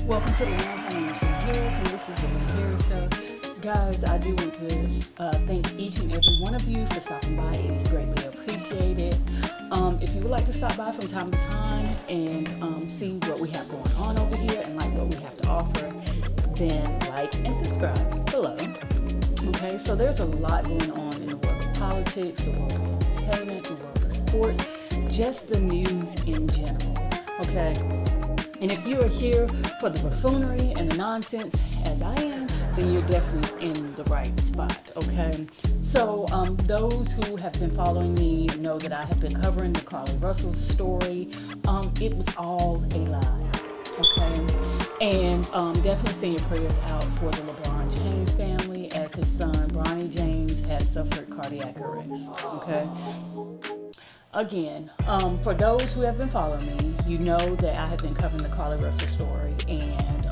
Welcome to the Lounge. My name is Harris, and this is the Lee Harris Show. Guys, I do want to thank each and every one of you for stopping by. It is greatly appreciated. If you would like to stop by from time to time and see what we have going on over here and like what we have to offer, then like and subscribe below. Okay, so there's a lot going on in the world of politics, the world of entertainment, the world of sports, just the news in general. Okay. And if you are here for the buffoonery and the nonsense, as I am, then you're definitely in the right spot, okay? So those who have been following me know that I have been covering the Carly Russell story. It was all a lie, okay? And definitely send your prayers out for the Bronny James family, as his son, Bronny James, has suffered cardiac arrest, okay? Again, for those who have been following me, you know that I have been covering the Carly Russell story. And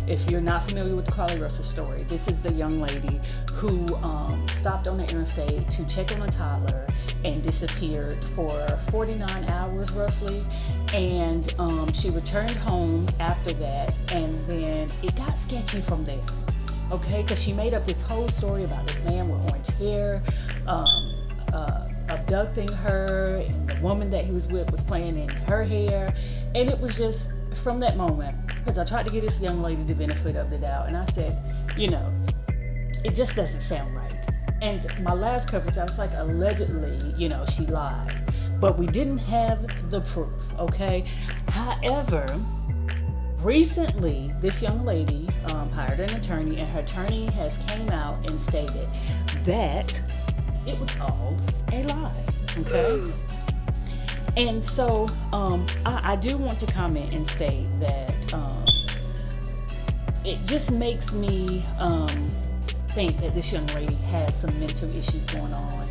if you're not familiar with the Carly Russell story, this is the young lady who stopped on the interstate to check on a toddler and disappeared for 49 hours roughly. And she returned home after that, and then it got sketchy from there. Okay, because she made up this whole story about this man with orange hair, abducting her, and the woman that he was with was playing in her hair. And it was just from that moment, because I tried to give this young lady the benefit of the doubt, and I said, it just doesn't sound right. And my last coverage, I was like, allegedly, she lied, but we didn't have the proof. Okay, however, recently this young lady hired an attorney, and her attorney has came out and stated that it was all a lie, okay? And so I do want to comment and state that it just makes me think that this young lady has some mental issues going on.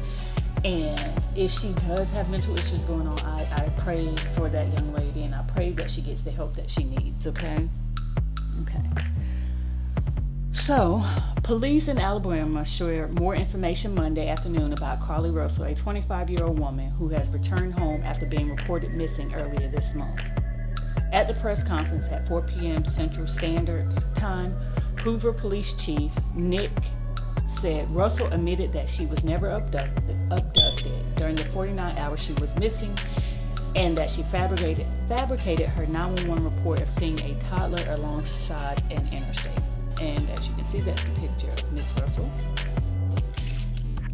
And if she does have mental issues going on, I pray for that young lady, and I pray that she gets the help that she needs, okay? Okay. So, police in Alabama shared more information Monday afternoon about Carly Russell, a 25-year-old woman who has returned home after being reported missing earlier this month. At the press conference at 4 p.m. Central Standard Time, Hoover Police Chief Nick said Russell admitted that she was never abducted during the 49 hours she was missing, and that she fabricated her 911 report of seeing a toddler alongside an interstate. And as you can see, that's the picture of Miss Russell.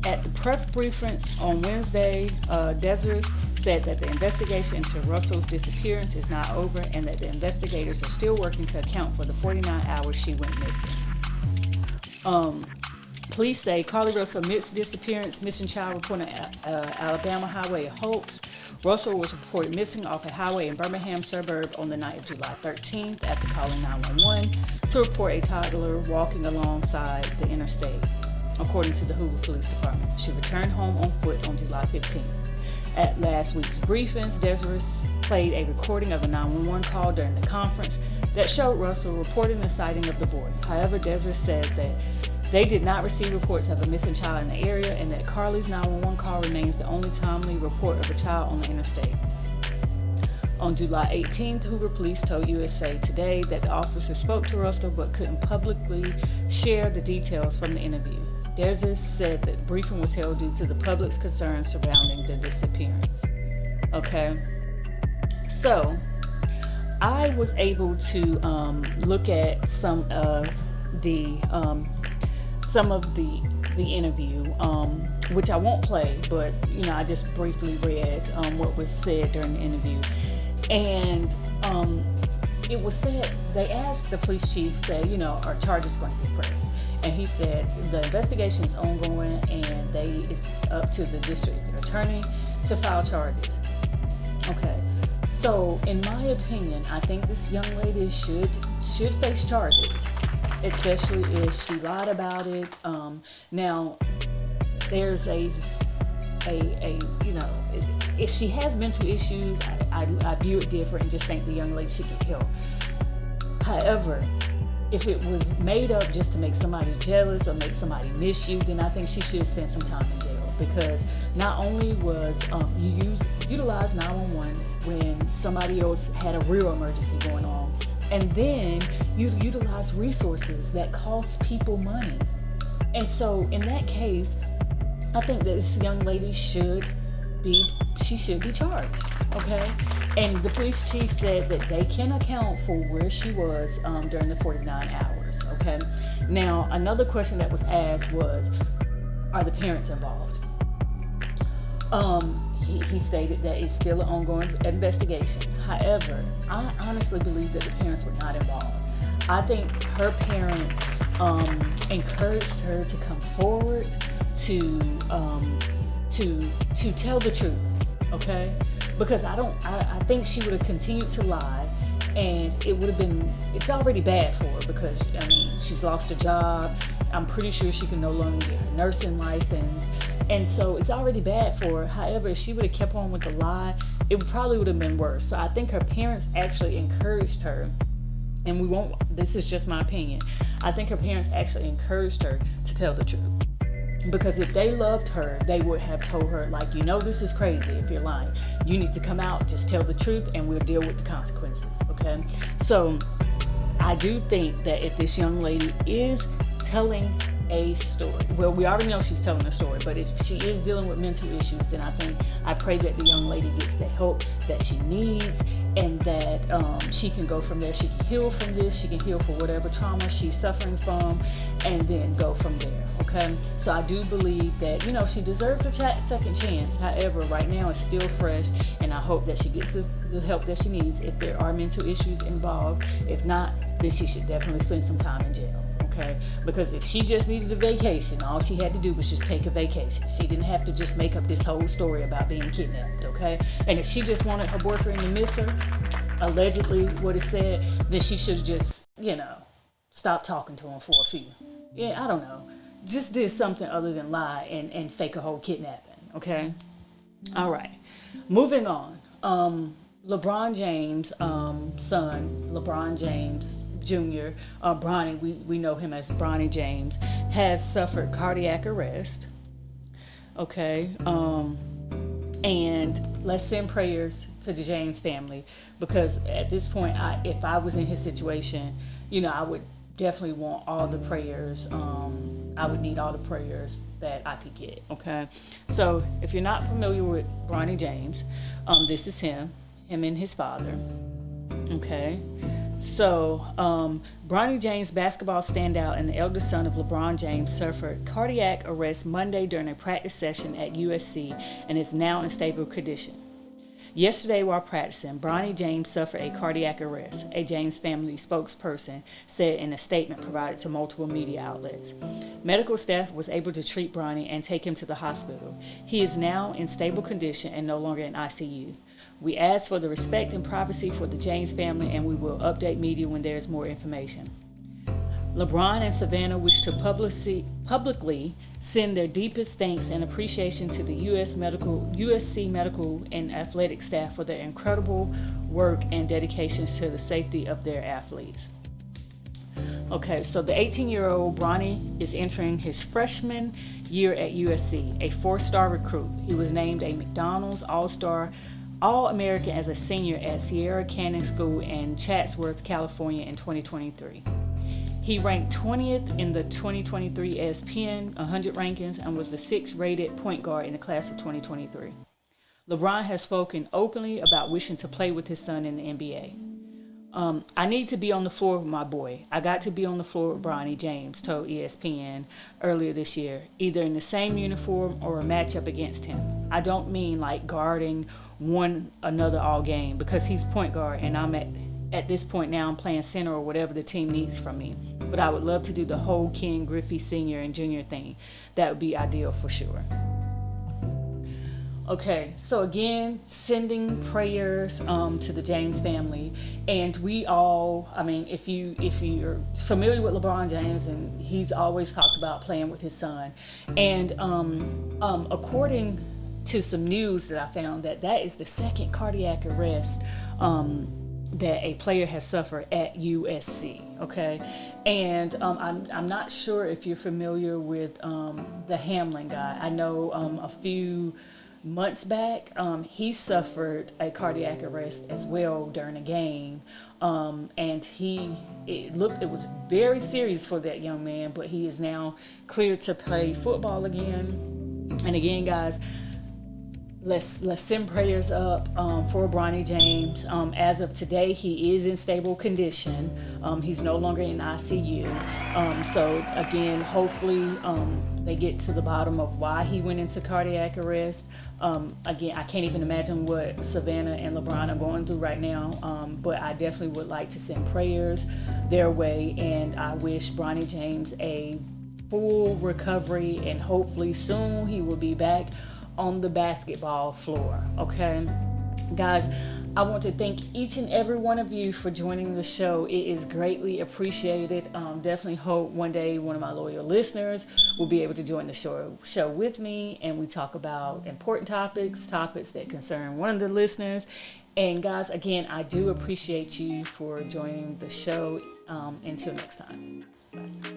At the press briefings on Wednesday, Desiree said that the investigation into Russell's disappearance is not over, and that the investigators are still working to account for the 49 hours she went missing. Police say Carly Russell admits disappearance. Missing child reported Alabama Highway hoax. Russell was reported missing off a highway in Birmingham suburb on the night of July 13th after calling 911 to report a toddler walking alongside the interstate, according to the Hoover Police Department. She returned home on foot on July 15th. At last week's briefings, Desiree played a recording of a 911 call during the conference that showed Russell reporting the sighting of the boy. However, Desiree said that they did not receive reports of a missing child in the area, and that Carly's 911 call remains the only timely report of a child on the interstate. On July 18th, Hoover Police told USA Today that the officer spoke to Russell but couldn't publicly share the details from the interview. Desiree said that the briefing was held due to the public's concerns surrounding the disappearance. Okay, so I was able to look at some of the interview, which I won't play, but I just briefly read what was said during the interview. And it was said, they asked the police chief, are charges going to be pressed? And he said the investigation is ongoing, and it's up to the district attorney to file charges. Okay, so in my opinion, I think this young lady should face charges. especially if she lied about it. Now, there's you know, if she has mental issues, I view it different and just think the young lady should get help. However, if it was made up just to make somebody jealous or make somebody miss you, then I think she should spend some time in jail, because not only was you utilized 911 when somebody else had a real emergency going on, and then you utilize resources that cost people money. And so in that case, I think that this young lady should be charged, okay? And the police chief said that they can account for where she was during the 49 hours, okay? Now, another question that was asked was, are the parents involved? He stated that it's still an ongoing investigation. However, I honestly believe that the parents were not involved. I think her parents encouraged her to come forward to tell the truth, okay? Because I think she would have continued to lie, and it's already bad for her, because I mean, she's lost a job. I'm pretty sure she can no longer get her nursing license, and so it's already bad for her. However, if she would have kept on with the lie, it probably would have been worse. So I think her parents actually encouraged her, and this is just my opinion, I think her parents actually encouraged her to tell the truth. Because if they loved her, they would have told her, like, you know, this is crazy if you're lying. You need to come out, just tell the truth, and we'll deal with the consequences, okay? So I do think that if this young lady is telling a story, well, we already know she's telling a story, but if she is dealing with mental issues, then I pray that the young lady gets the help that she needs, and that she can go from there. She can heal from this. She can heal for whatever trauma she's suffering from, and then go from there, okay? So I do believe that, you know, she deserves a second chance. However, right now it's still fresh, and I hope that she gets the help that she needs if there are mental issues involved. If not, then she should definitely spend some time in jail. Okay, because if she just needed a vacation, all she had to do was just take a vacation. She didn't have to just make up this whole story about being kidnapped, okay? And if she just wanted her boyfriend to miss her, allegedly what it said, then she should just, you know, stop talking to him for a few. Yeah, I don't know. Just did something other than lie and fake a whole kidnapping, okay? All right, moving on. LeBron James' son, LeBron James Jr., Bronny, we know him as Bronny James, has suffered cardiac arrest. Okay, and let's send prayers to the James family, because at this point, if I was in his situation, you know, I would definitely want all the prayers. I would need all the prayers that I could get. Okay, so if you're not familiar with Bronny James, this is him and his father. Okay. So, Bronny James, basketball standout and the eldest son of LeBron James, suffered cardiac arrest Monday during a practice session at USC and is now in stable condition. Yesterday, while practicing, Bronny James suffered a cardiac arrest, a James family spokesperson said in a statement provided to multiple media outlets. Medical staff was able to treat Bronny and take him to the hospital. He is now in stable condition and no longer in ICU. We ask for the respect and privacy for the James family, and we will update media when there is more information. LeBron and Savannah wish to publicly send their deepest thanks and appreciation to the USC medical and athletic staff for their incredible work and dedications to the safety of their athletes. Okay, so the 18-year-old Bronny is entering his freshman year at USC, a 4-star recruit. He was named a McDonald's All-American as a senior at Sierra Canyon School in Chatsworth, California in 2023. He ranked 20th in the 2023 ESPN 100 rankings and was the 6th rated point guard in the class of 2023. LeBron has spoken openly about wishing to play with his son in the NBA. I need to be on the floor with my boy. I got to be on the floor with Bronny James, told ESPN earlier this year, either in the same uniform or a matchup against him. I don't mean like guarding one another all game, because he's point guard and I'm at this point now I'm playing center or whatever the team needs from me. But I would love to do the whole Ken Griffey Sr. and Jr. thing. That would be ideal for sure. Okay, so again, sending prayers to the James family, and we all. I mean, if you're familiar with LeBron James, and he's always talked about playing with his son, and according to some news that I found, that is the second cardiac arrest that a player has suffered at USC. Okay, and I'm not sure if you're familiar with the Hamlin guy. I know a few months back, he suffered a cardiac arrest as well during a game, and it was very serious for that young man, but he is now cleared to play football again. And again, guys, let's send prayers up for Bronny James. As of today, he is in stable condition. He's no longer in ICU. So again, hopefully they get to the bottom of why he went into cardiac arrest. Again, I can't even imagine what Savannah and LeBron are going through right now. But I definitely would like to send prayers their way, and I wish Bronny James a full recovery, and hopefully soon he will be back on the basketball floor. Okay, guys, I want to thank each and every one of you for joining the show. It is greatly appreciated. Definitely hope one day one of my loyal listeners will be able to join the show with me, and we talk about important topics that concern one of the listeners. And guys, again, I do appreciate you for joining the show. Until next time. Bye.